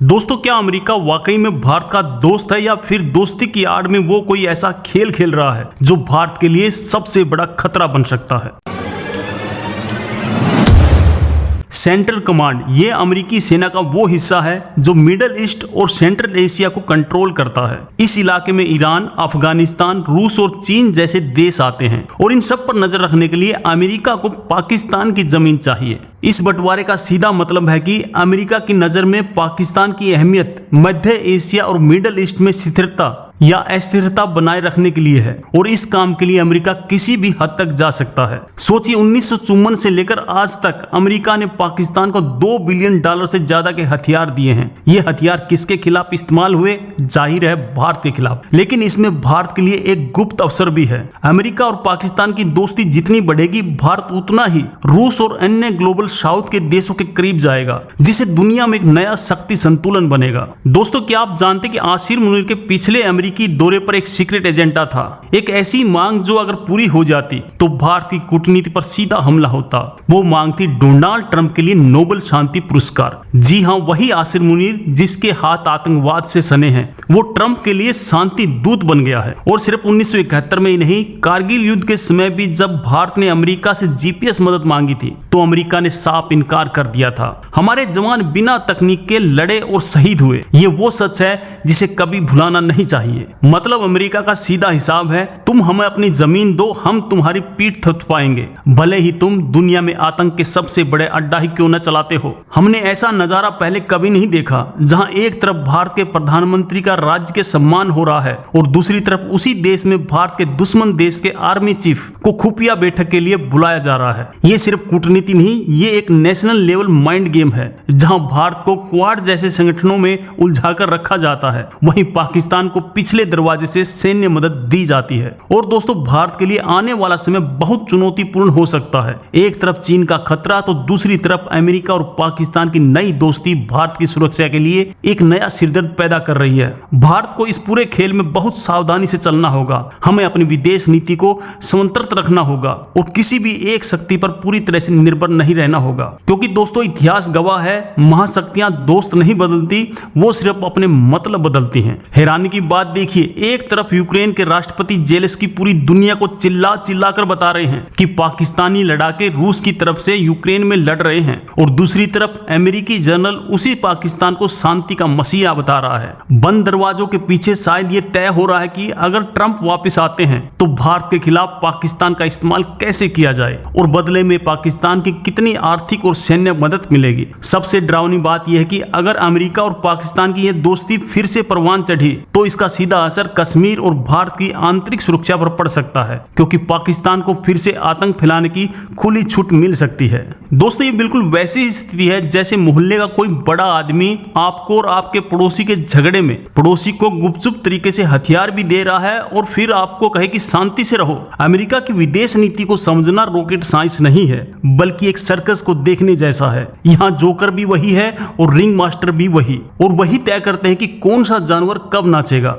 दोस्तों, क्या अमेरिका वाकई में भारत का दोस्त है या फिर दोस्ती की आड़ में वो कोई ऐसा खेल खेल रहा है जो भारत के लिए सबसे बड़ा खतरा बन सकता है? सेंट्रल कमांड ये अमेरिकी सेना का वो हिस्सा है जो मिडल ईस्ट और सेंट्रल एशिया को कंट्रोल करता है। इस इलाके में ईरान, अफगानिस्तान, रूस और चीन जैसे देश आते हैं और इन सब पर नजर रखने के लिए अमेरिका को पाकिस्तान की जमीन चाहिए। इस बंटवारे का सीधा मतलब है कि अमेरिका की नजर में पाकिस्तान की अहमियत मध्य एशिया और मिडल ईस्ट में स्थिरता या अस्थिरता बनाए रखने के लिए है और इस काम के लिए अमेरिका किसी भी हद तक जा सकता है। सोचिए, 1954 से लेकर आज तक अमेरिका ने पाकिस्तान को $2 बिलियन से ज्यादा के हथियार दिए हैं। ये हथियार किसके खिलाफ इस्तेमाल हुए? जाहिर है भारत के खिलाफ। लेकिन इसमें भारत के लिए एक गुप्त अवसर भी है। अमेरिका और पाकिस्तान की दोस्ती जितनी बढ़ेगी, भारत उतना ही रूस और अन्य ग्लोबल साउथ के देशों के करीब जाएगा, जिससे दुनिया में एक नया शक्ति संतुलन बनेगा। दोस्तों, क्या आप जानते कि आसिर मुनीर के पिछले अमेरिकी दौरे पर एक सीक्रेट एजेंडा था, एक ऐसी मांग जो अगर पूरी हो जाती तो भारत की कूटनीति पर सीधा हमला होता। वो मांग थी डोनाल्ड ट्रंप के लिए नोबेल शांति पुरस्कार। जी हां, वही आसिर मुनीर जिसके हाथ आतंकवाद से सने हैं, वो ट्रंप के लिए शांति दूत बन गया है। और सिर्फ 1971 में ही नहीं, कारगिल युद्ध के समय भी जब भारत ने अमेरिका से जीपीएस मदद मांगी थी तो अमेरिका ने साफ इनकार कर दिया था। हमारे जवान बिना तकनीक के लड़े और शहीद हुए। ये वो सच है जिसे कभी भुलाना नहीं चाहिए। मतलब अमेरिका का सीधा हिसाब है, तुम हमें अपनी जमीन दो, हम तुम्हारी पीठ थपथपाएंगे, भले ही तुम दुनिया में आतंक के सबसे बड़े अड्डा ही क्यों न चलाते हो। हमने ऐसा नजारा पहले कभी नहीं देखा, जहां एक तरफ भारत के प्रधानमंत्री का राज्य के सम्मान हो रहा है और दूसरी तरफ उसी देश में भारत के दुश्मन देश के आर्मी चीफ को खुफिया बैठक के लिए बुलाया जा रहा है। ये सिर्फ कूटनीति नहीं, ये एक नेशनल लेवल माइंड गेम है, जहां भारत को क्वाड जैसे संगठनों में उलझाकर रखा जाता है, वहीं पाकिस्तान को पिछले दरवाजे से सैन्य मदद दी जाती है। और दोस्तों, भारत के लिए आने वाला समय बहुत चुनौतीपूर्ण हो सकता है। एक तरफ चीन का खतरा तो दूसरी तरफ अमेरिका और पाकिस्तान की नई दोस्ती भारत की सुरक्षा के लिए एक नया सिरदर्द पैदा कर रही है। भारत को इस पूरे खेल में बहुत सावधानी से चलना होगा। हमें अपनी विदेश नीति को संतुलित रखना होगा और किसी भी एक शक्ति पर पूरी तरह से निर्भर नहीं रहना होगा, क्योंकि दोस्तों इतिहास गवाह है, महाशक्तियां दोस्त नहीं बदलती, वो सिर्फ अपने मतलब बदलती हैं। हैरानी की बात देखिए, एक तरफ यूक्रेन के राष्ट्रपति जेलेंस्की पूरी दुनिया को चिल्ला चिल्ला कर बता रहे हैं कि पाकिस्तानी लड़ाके रूस की तरफ से यूक्रेन में लड़ रहे हैं, और दूसरी तरफ अमेरिकी जनरल उसी पाकिस्तान को शांति का मसीहा बता रहा है। बंद दरवाजों के पीछे शायद ये तय हो रहा है कि अगर ट्रंप वापस आते हैं तो भारत के खिलाफ पाकिस्तान का इस्तेमाल कैसे किया जाए और बदले में पाकिस्तान की कितनी आर्थिक और सैन्य मदद मिलेगी। सबसे डरावनी बात यह है कि अगर अमेरिका और पाकिस्तान की यह दोस्ती फिर से परवान चढ़ी तो इसका सीधा असर कश्मीर और भारत की आंतरिक सुरक्षा पर पड़ सकता है, क्योंकि पाकिस्तान को फिर से आतंक फैलाने की खुली छूट मिल सकती है। दोस्तों, ये बिल्कुल वैसी स्थिति है जैसे मोहल्ले का कोई बड़ा आदमी आपको और आपके पड़ोसी के झगड़े में पड़ोसी को गुपचुप तरीके से हथियार भी दे रहा है और फिर आपको कहे कि शांति से रहो। अमेरिका की विदेश नीति को समझना रॉकेट साइंस नहीं है, बल्कि एक सर्कस को देखने जैसा है। यहाँ जोकर भी वही है और रिंग मास्टर भी वही, और वही तय करते हैं कि कौन सा जानवर कब नाचेगा।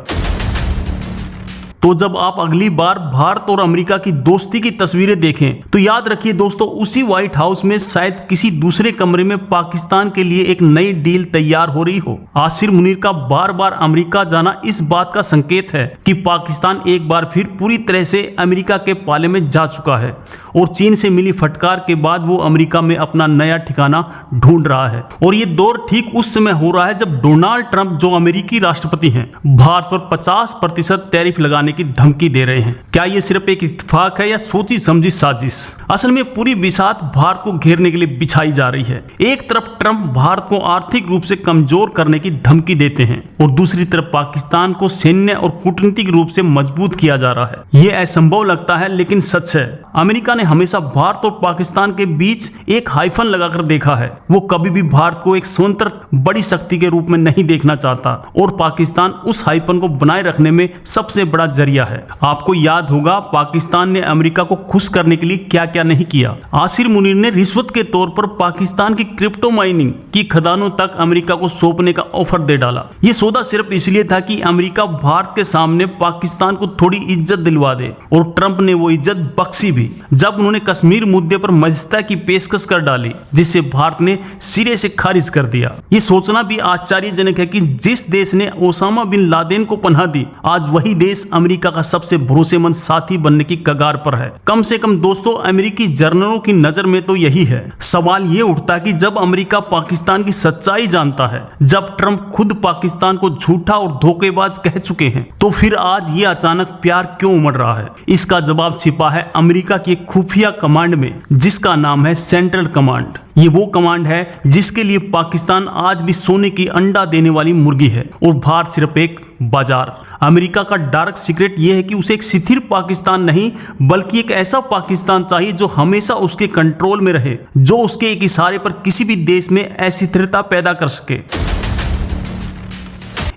तो जब आप अगली बार भारत और अमेरिका की दोस्ती की तस्वीरें देखें तो याद रखिए दोस्तों, उसी व्हाइट हाउस में शायद किसी दूसरे कमरे में पाकिस्तान के लिए एक नई डील तैयार हो रही हो। आसिर मुनीर का बार बार अमेरिका जाना इस बात का संकेत है कि पाकिस्तान एक बार फिर पूरी तरह से अमेरिका के पाले में जा चुका है और चीन से मिली फटकार के बाद वो अमेरिका में अपना नया ठिकाना ढूंढ रहा है। और ये दौर ठीक उस समय हो रहा है जब डोनाल्ड ट्रंप, जो अमेरिकी राष्ट्रपति हैं, भारत पर 50% टैरिफ लगाने की धमकी दे रहे हैं। क्या ये सिर्फ एक इत्तेफाक है या सोची समझी साजिश? असल में पूरी बिसात भारत को घेरने के लिए बिछाई जा रही है। एक तरफ ट्रंप भारत को आर्थिक रूप से कमजोर करने की धमकी देते हैं और दूसरी तरफ पाकिस्तान को सैन्य और कूटनीतिक रूप से मजबूत किया जा रहा है। ये असंभव लगता है लेकिन सच है। अमेरिका ने हमेशा भारत और पाकिस्तान के बीच एक हाइफन लगाकर देखा है। वो कभी भी भारत को एक स्वतंत्र बड़ी शक्ति के रूप में नहीं देखना चाहता और पाकिस्तान उस हाइफन को बनाए रखने में सबसे बड़ा जरिया है। आपको याद होगा पाकिस्तान ने अमेरिका को खुश करने के लिए क्या क्या नहीं किया। आसिर मुनीर ने रिश्वत के तौर पर पाकिस्तान की क्रिप्टो माइनिंग की खदानों तक अमेरिका को सौंपने का ऑफर दे डाला। ये सौदा सिर्फ इसलिए था कि अमेरिका भारत के सामने पाकिस्तान को थोड़ी इज्जत दिलवा दे, और ट्रंप ने वो इज्जत बख्शी भी जब उन्होंने कश्मीर मुद्दे पर मध्यस्थता की पेशकश कर डाली, जिसे भारत ने सिरे से खारिज कर दिया। ये सोचना भी आश्चर्यजनक है कि जिस देश ने ओसामा बिन लादेन को पनाह दी, आज वही देश अमेरिका का सबसे भरोसेमंद साथी बनने की कगार पर है। कम से कम दोस्तों, अमेरिकी जर्नलों की नजर में तो यही है। सवाल ये उठता है कि जब अमेरिका पाकिस्तान की सच्चाई जानता है, जब ट्रंप खुद पाकिस्तान को झूठा और धोखेबाज कह चुके हैं, तो फिर आज ये अचानक प्यार क्यों उमड़ रहा है? इसका जवाब छिपा है अमेरिका की एक खुफिया कमांड में, जिसका नाम है सेंट्रल कमांड। ये वो कमांड है जिसके लिए पाकिस्तान आज भी सोने की अंडा देने वाली मुर्गी है और भारत सिर्फ एक बाजार। अमेरिका का डार्क सीक्रेट यह है कि उसे एक स्थिर पाकिस्तान नहीं, बल्कि एक ऐसा पाकिस्तान चाहिए जो हमेशा उसके कंट्रोल में रहे, जो उसके एक इशारे पर किसी भी देश में अस्थिरता पैदा कर सके।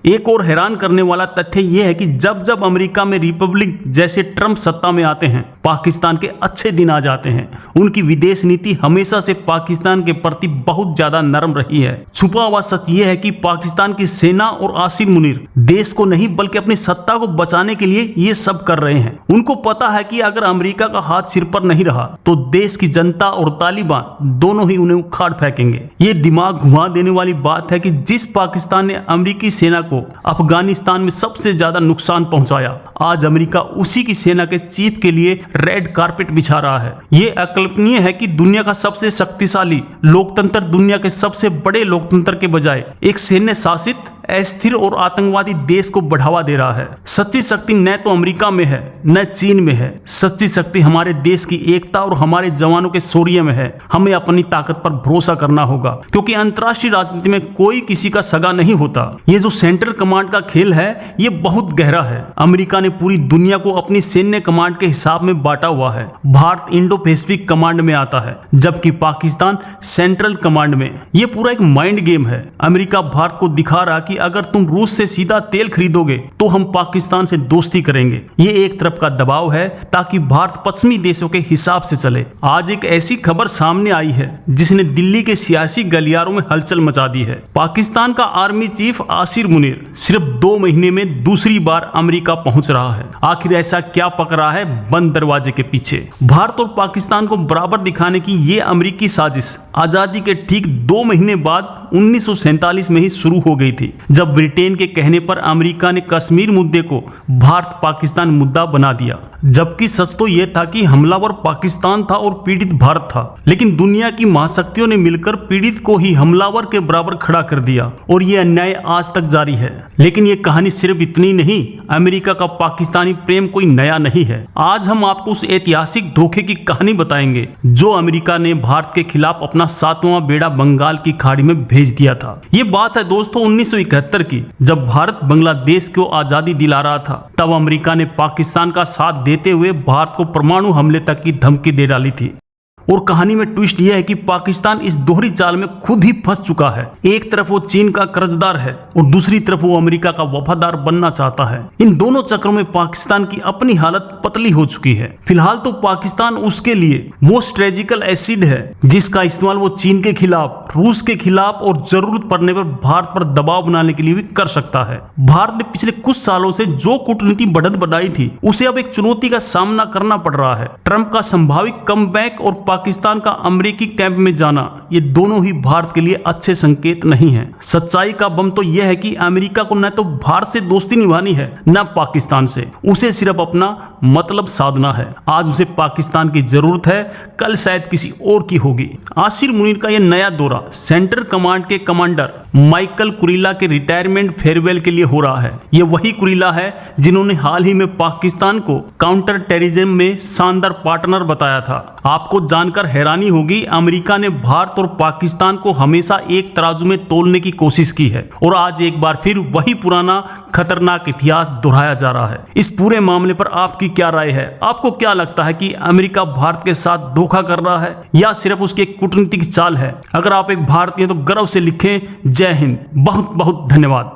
एक और हैरान करने वाला तथ्य यह है कि जब जब अमेरिका में रिपब्लिक जैसे ट्रंप सत्ता में आते हैं, पाकिस्तान के अच्छे दिन आ जाते हैं। उनकी विदेश नीति हमेशा से पाकिस्तान के प्रति बहुत ज्यादा नरम रही है। छुपा हुआ सच यह है कि पाकिस्तान की सेना और आसिर मुनीर देश को नहीं बल्कि अपनी सत्ता को बचाने के लिए ये सब कर रहे हैं। उनको पता है कि अगर अमेरिका का हाथ सिर पर नहीं रहा तो देश की जनता और तालिबान दोनों ही उन्हें उखाड़ फेंकेंगे। ये दिमाग घुमा देने वाली बात है कि जिस पाकिस्तान ने अमेरिकी सेना को अफगानिस्तान में सबसे ज्यादा नुकसान पहुंचाया, आज अमेरिका उसी की सेना के चीफ के लिए रेड कारपेट बिछा रहा है। ये अकल्पनीय है कि दुनिया का सबसे शक्तिशाली लोकतंत्र दुनिया के सबसे बड़े लोकतंत्र के बजाय एक सैन्य शासित अस्थिर और आतंकवादी देश को बढ़ावा दे रहा है। सच्ची शक्ति न तो अमेरिका में है न चीन में है। सच्ची शक्ति हमारे देश की एकता और हमारे जवानों के शौर्य में है। हमें अपनी ताकत पर भरोसा करना होगा, क्योंकि अंतर्राष्ट्रीय राजनीति में कोई किसी का सगा नहीं होता। ये जो सेंट्रल कमांड का खेल है, ये बहुत गहरा है। अमेरिका ने पूरी दुनिया को अपनी सैन्य कमांड के हिसाब में बांटा हुआ है। भारत इंडो पैसिफिक कमांड में आता है, जबकि पाकिस्तान सेंट्रल कमांड में। ये पूरा एक माइंड गेम है। अमेरिका भारत को दिखा रहा कि अगर तुम रूस से सीधा तेल खरीदोगे तो हम पाकिस्तान से दोस्ती करेंगे। ये एक तरफ का दबाव है ताकि भारत पश्चिमी देशों के हिसाब से चले। आज एक ऐसी खबर सामने आई है जिसने दिल्ली के सियासी गलियारों में हलचल मचा दी है। पाकिस्तान का आर्मी चीफ आसिर मुनीर सिर्फ 2 महीने में दूसरी बार अमेरिका पहुंच रहा है। आखिर ऐसा क्या पक रहा है बंद दरवाजे के पीछे? भारत और पाकिस्तान को बराबर दिखाने की ये अमेरिकी साजिश आजादी के ठीक 2 महीने बाद 1947 में ही शुरू हो गई थी, जब ब्रिटेन के कहने पर अमेरिका ने कश्मीर मुद्दे को भारत पाकिस्तान मुद्दा बना दिया। जबकि सच तो यह था कि हमलावर पाकिस्तान था और पीड़ित भारत था, लेकिन दुनिया की महाशक्तियों ने मिलकर पीड़ित को ही हमलावर के बराबर खड़ा कर दिया और यह अन्याय आज तक जारी है। लेकिन यह कहानी सिर्फ इतनी नहीं, अमेरिका का पाकिस्तानी प्रेम कोई नया नहीं है। आज हम आपको उस ऐतिहासिक धोखे की कहानी बताएंगे जो अमेरिका ने भारत के खिलाफ अपना 7वां बेड़ा बंगाल की खाड़ी में भेज दिया था। ये बात है दोस्तों 1971 की, जब भारत बांग्लादेश को आजादी दिला रहा था। तब अमेरिका ने पाकिस्तान का साथ देते हुए भारत को परमाणु हमले तक की धमकी दे डाली थी। और कहानी में ट्विस्ट यह है कि पाकिस्तान इस दोहरी चाल में खुद ही फंस चुका है। एक तरफ वो चीन का कर्जदार है और दूसरी तरफ वो अमेरिका का वफादार बनना चाहता है। इन दोनों चक्रों में पाकिस्तान की अपनी हालत पतली हो चुकी है। फिलहाल तो पाकिस्तान उसके लिए वो स्ट्रेटेजिकल एसिड है जिसका इस्तेमाल वो चीन के खिलाफ, रूस के खिलाफ और जरूरत पड़ने पर भारत पर दबाव बनाने के लिए भी कर सकता है। भारत ने पिछले कुछ सालों से जो कूटनीति बढ़त बढ़ाई थी, उसे अब एक चुनौती का सामना करना पड़ रहा है। ट्रंप का संभावित कमबैक और पाकिस्तान का अमेरिकी कैंप में जाना, ये दोनों ही भारत के लिए अच्छे संकेत नहीं है। सच्चाई का बम तो यह है कि अमेरिका को न तो भारत से दोस्ती निभानी है न पाकिस्तान से। उसे सिर्फ अपना मतलब साधना है। आज उसे पाकिस्तान की जरूरत है, कल शायद किसी और की होगी। आसिर मुनीर का यह नया दौरा सेंट्रल कमांड के कमांडर माइकल कुरीला के रिटायरमेंट फेयरवेल के लिए हो रहा है। ये वही कुरीला है जिन्होंने हाल ही में पाकिस्तान को काउंटर टेररिज्म में शानदार पार्टनर बताया था। आपको जानकर हैरानी होगी, अमेरिका ने भारत और पाकिस्तान को हमेशा एक तराजू में तोलने की कोशिश की है और आज एक बार फिर वही पुराना खतरनाक इतिहास दोहराया जा रहा है। इस पूरे मामले पर आपकी क्या राय है? आपको क्या लगता है कि अमेरिका भारत के साथ धोखा कर रहा है या सिर्फ उसकी एक कूटनीतिक चाल है? अगर आप एक भारतीय हैं तो गर्व से लिखें जय हिंद। बहुत बहुत धन्यवाद।